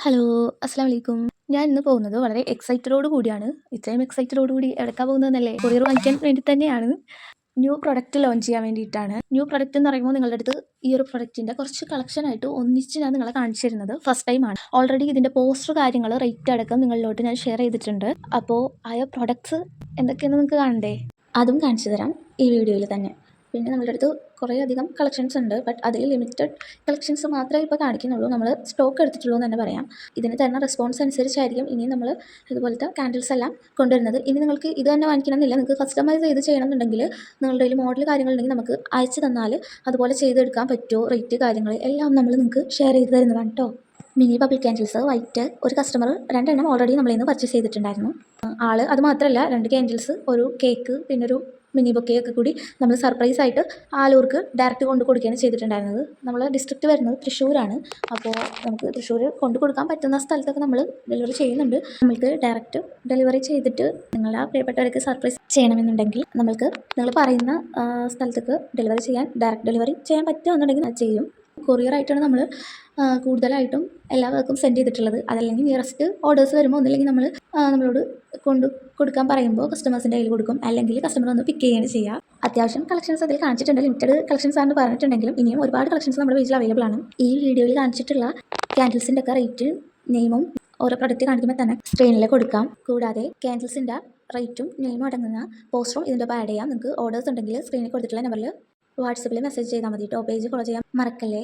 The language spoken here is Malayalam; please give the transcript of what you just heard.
ഹലോ, അസ്സലാമു അലൈക്കും. ഞാൻ ഇന്ന് പോകുന്നത് വളരെ എക്സൈറ്റഡോട് കൂടിയാണ്. ഇത്രയും എക്സൈറ്റഡോട് കൂടി എവിടേക്കാ പോകുന്നതെന്നല്ലേ? കൊറിയർ വാങ്ങിക്കാൻ വേണ്ടി തന്നെയാണ്. ന്യൂ പ്രൊഡക്റ്റ് ലോഞ്ച് ചെയ്യാൻ വേണ്ടിയിട്ടാണ്. ന്യൂ പ്രൊഡക്റ്റ് എന്ന് പറയുമ്പോൾ നിങ്ങളുടെ അടുത്ത് ഈ ഒരു പ്രൊഡക്റ്റിൻ്റെ കുറച്ച് കളക്ഷനായിട്ട് ഒന്നിച്ച് ഞാൻ നിങ്ങളെ കാണിച്ചു തരുന്നത് ഫസ്റ്റ് ടൈമാണ്. ഓൾറെഡി ഇതിൻ്റെ പോസ്റ്റർ കാര്യങ്ങൾ റേറ്റ് അടക്കം നിങ്ങളിലോട്ട് ഞാൻ ഷെയർ ചെയ്തിട്ടുണ്ട്. അപ്പോൾ ആയ പ്രൊഡക്ട്സ് എന്തൊക്കെയെന്ന് നിങ്ങൾക്ക് കാണണ്ടേ? അതും കാണിച്ചു തരാം ഈ വീഡിയോയിൽ തന്നെ. പിന്നെ നമ്മളുടെ അടുത്ത് കുറേ അധികം കളക്ഷൻസ് ഉണ്ട്. ബട്ട് അതിൽ ലിമിറ്റഡ് കളക്ഷൻസ് മാത്രമേ ഇപ്പോൾ കാണിക്കുന്നുള്ളൂ. നമ്മൾ സ്റ്റോക്ക് എടുത്തിട്ടുള്ളൂ എന്ന് തന്നെ പറയാം. ഇതിന് തരുന്ന റെസ്പോൺസ് അനുസരിച്ചായിരിക്കും ഇനി നമ്മൾ ഇതുപോലത്തെ കാൻഡിൽസ് എല്ലാം കൊണ്ടുവരുന്നത്. ഇനി നിങ്ങൾക്ക് ഇത് തന്നെ വാങ്ങിക്കണമെന്നില്ല. നിങ്ങൾക്ക് കസ്റ്റമൈസ് ചെയ്ത് ചെയ്യണമെന്നുണ്ടെങ്കിൽ നിങ്ങളുടെ കയ്യിൽ മോഡൽ കാര്യങ്ങളുണ്ടെങ്കിൽ നമുക്ക് അയച്ചു തന്നാൽ അതുപോലെ ചെയ്തെടുക്കാൻ പറ്റുമോ, റേറ്റ് കാര്യങ്ങൾ എല്ലാം നമ്മൾ നിങ്ങൾക്ക് ഷെയർ ചെയ്ത് തരുന്നതാണ് കേട്ടോ. മിനി ബബിൾ കാൻഡിൽസ് വൈറ്റ് ഒരു കസ്റ്റമർ 2 എണ്ണം ഓൾറെഡി നമ്മളിൽ നിന്ന് പർച്ചേസ് ചെയ്തിട്ടുണ്ടായിരുന്നു. ആൾ അത് മാത്രമല്ല 2 കാൻഡിൽസ്, ഒരു കേക്ക്, പിന്നെ ഒരു മിനി ബൊക്കെയൊക്കെ കൂടി നമ്മൾ സർപ്രൈസ് ആയിട്ട് ആലൂർക്ക് ഡയറക്റ്റ് കൊണ്ട് കൊടുക്കുകയാണ് ചെയ്തിട്ടുണ്ടായിരുന്നത്. നമ്മൾ ഡിസ്ട്രിക്റ്റ് വരുന്നത് തൃശ്ശൂരാണ്. അപ്പോൾ നമുക്ക് തൃശ്ശൂർ കൊണ്ട് കൊടുക്കാൻ പറ്റുന്ന സ്ഥലത്തൊക്കെ നമ്മൾ ഡെലിവറി ചെയ്യുന്നുണ്ട്. നമ്മൾക്ക് ഡയറക്റ്റ് ഡെലിവറി ചെയ്തിട്ട് നിങ്ങളുടെ പ്രിയപ്പെട്ടവർക്ക് സർപ്രൈസ് ചെയ്യണമെന്നുണ്ടെങ്കിൽ നമ്മൾക്ക് നിങ്ങൾ പറയുന്ന സ്ഥലത്തേക്ക് ഡെലിവറി ചെയ്യാൻ ഡയറക്റ്റ് ഡെലിവറി ചെയ്യാൻ പറ്റുമെന്നുണ്ടെങ്കിൽ അത് ചെയ്യും. കൊറിയറായിട്ടാണ് നമ്മൾ കൂടുതലായിട്ടും എല്ലാവർക്കും സെൻഡ് ചെയ്തിട്ടുള്ളത്. അതല്ലെങ്കിൽ നിയറസ്റ്റ് ഓർഡേഴ്സ് വരുമ്പോൾ ഒന്നില്ലെങ്കിൽ നമ്മളോട് കൊടുക്കാൻ പറയുമ്പോൾ കസ്റ്റമേഴ്സിൻ്റെ കയ്യിൽ കൊടുക്കും, അല്ലെങ്കിൽ കസ്റ്റമർ ഒന്ന് പിക്ക് ചെയ്യുകയാണ് ചെയ്യുക. അത്യാവശ്യം കളക്ഷൻസ് അതിൽ കാണിച്ചിട്ടുണ്ട്. ലിമിറ്റഡ് കളക്ഷൻസ് ആണെന്ന് പറഞ്ഞിട്ടുണ്ടെങ്കിലും ഇനിയും ഒരുപാട് കളക്ഷൻസ് നമ്മുടെ പേജിൽ അവൈലബിൾ ആണ്. ഈ വീഡിയോയിൽ കാണിച്ചിട്ടുള്ള ക്യാൻഡിൽസിൻ്റെ ഒക്കെ റേറ്റ് നെയിമും ഓരോ പ്രൊഡക്റ്റ് കാണിക്കുമ്പോൾ തന്നെ സ്ക്രീനിൽ കൊടുക്കാം. കൂടാതെ ക്യാൻഡിൽസിൻ്റെ റേറ്റും നെയിമും അടങ്ങുന്ന പോസ്റ്ററും ഇതിൻ്റെ ഒപ്പം ആഡ് ചെയ്യാം. നിങ്ങൾക്ക് ഓർഡേഴ്സ് ഉണ്ടെങ്കിൽ സ്ക്രീനിൽ കൊടുത്തിട്ടുള്ള നമ്പറിൽ വാട്സപ്പിൽ മെസ്സേജ് ചെയ്താൽ മതി കേട്ടോ. പേജ് ഫോളോ ചെയ്യാൻ മറക്കല്ലേ.